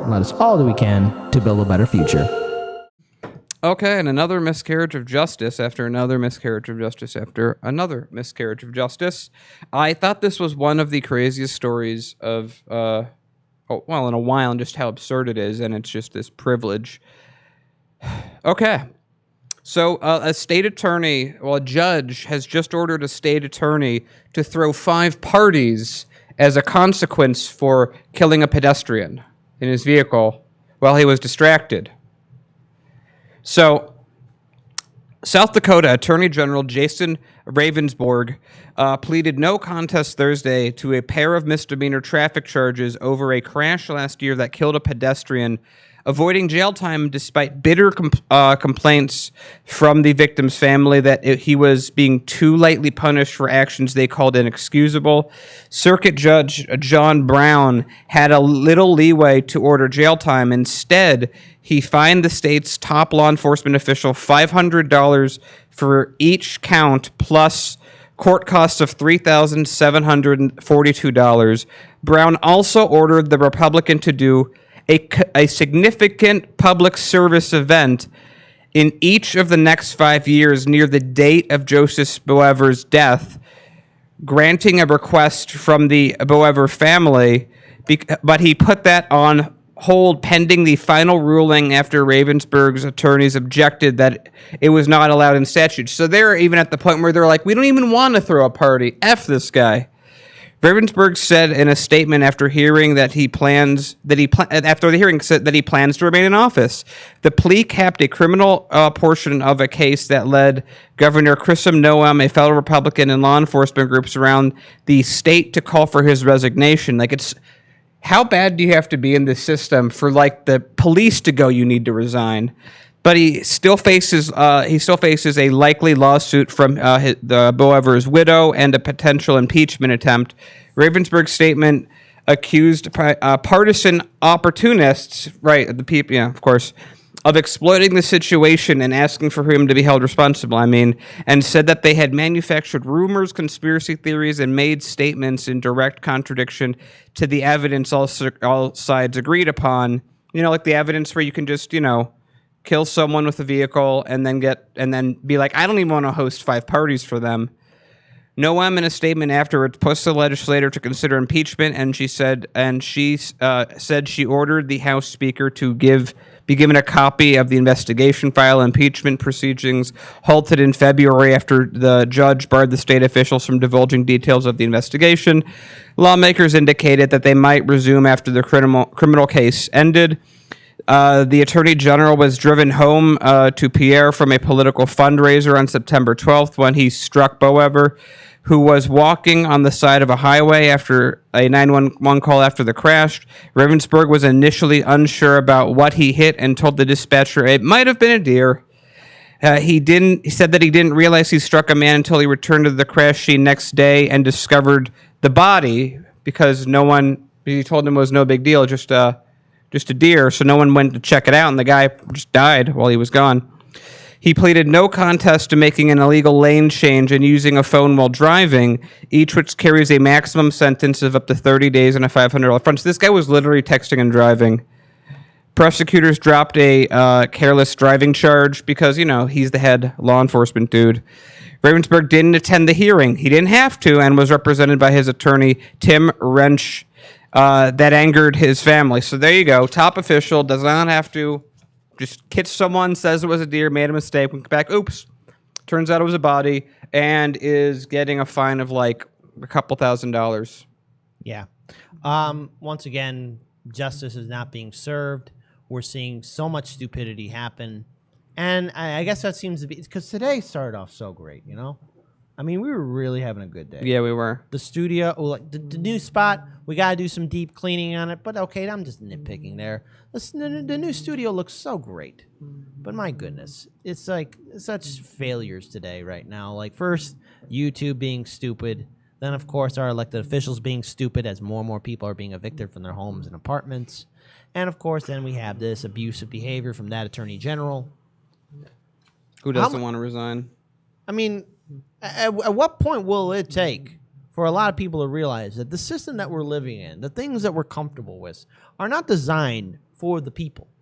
and let us all do we can to build a better future. Okay, and another miscarriage of justice after another miscarriage of justice after another miscarriage of justice. I thought this was one of the craziest stories of, in a while, and just how absurd it is, and it's just this privilege. Okay, so a judge has just ordered a state attorney to throw 5 parties as a consequence for killing a pedestrian in his vehicle while he was distracted. So, South Dakota Attorney General Jason Ravensborg pleaded no contest Thursday to a pair of misdemeanor traffic charges over a crash last year that killed a pedestrian, avoiding jail time despite bitter complaints from the victim's family that he was being too lightly punished for actions they called inexcusable. Circuit Judge John Brown had a little leeway to order jail time. Instead, he fined the state's top law enforcement official $500 for each count, plus court costs of $3,742. Brown also ordered the Republican to do a significant public service event in each of the next 5 years near the date of Joseph Boever's death, granting a request from the Boever family, but he put that on hold pending the final ruling after Ravensburg's attorneys objected that it was not allowed in statute. So they're even at the point where they're like, we don't even want to throw a party. F this guy. Ravensburg said in a statement after hearing that he plans to remain in office. The plea capped a criminal portion of a case that led Governor Chrisam Noem, a fellow Republican, and law enforcement groups around the state to call for his resignation. How bad do you have to be in this system for the police to go, you need to resign? But he still faces a likely lawsuit from the Boever's widow and a potential impeachment attempt. Ravensburg's statement accused partisan opportunists, right, the people, yeah, of course, of exploiting the situation and asking for him to be held responsible, and said that they had manufactured rumors, conspiracy theories, and made statements in direct contradiction to the evidence all sides agreed upon. Like the evidence where you can just, kill someone with a vehicle and then be like, I don't even want to host 5 parties for them. Noem, in a statement afterwards, pushed the legislator to consider impeachment, and she said she ordered the House Speaker to be given a copy of the investigation file. Impeachment proceedings halted in February after the judge barred the state officials from divulging details of the investigation. Lawmakers indicated that they might resume after the criminal case ended. The Attorney General was driven home to Pierre from a political fundraiser on September 12th when he struck Boever, who was walking on the side of a highway after a 911 call after the crash. Ravensburg was initially unsure about what he hit and told the dispatcher it might have been a deer. He said that he didn't realize he struck a man until he returned to the crash scene next day and discovered the body because he told him it was no big deal, just a deer, so no one went to check it out, and the guy just died while he was gone. He pleaded no contest to making an illegal lane change and using a phone while driving, each which carries a maximum sentence of up to 30 days and a $500 fine. So this guy was literally texting and driving. Prosecutors dropped a careless driving charge because, he's the head law enforcement dude. Ravensburg didn't attend the hearing. He didn't have to and was represented by his attorney, Tim Wrench. That angered his family. So there you go. Top official does not have to just hit someone, says it was a deer, made a mistake, went back, oops, turns out it was a body, and is getting a fine of a couple $1,000s. Yeah. Once again, justice is not being served. We're seeing so much stupidity happen. And I guess that seems to be because today started off so great, we were really having a good day. Yeah, we were. The studio, the new spot, we got to do some deep cleaning on it. But okay, I'm just nitpicking there. The new studio looks so great. But my goodness, it's such failures today right now. First, YouTube being stupid. Then, of course, our elected officials being stupid as more and more people are being evicted from their homes and apartments. And, of course, then we have this abusive behavior from that attorney general. Who doesn't want to resign? At what point will it take for a lot of people to realize that the system that we're living in, the things that we're comfortable with, are not designed for the people.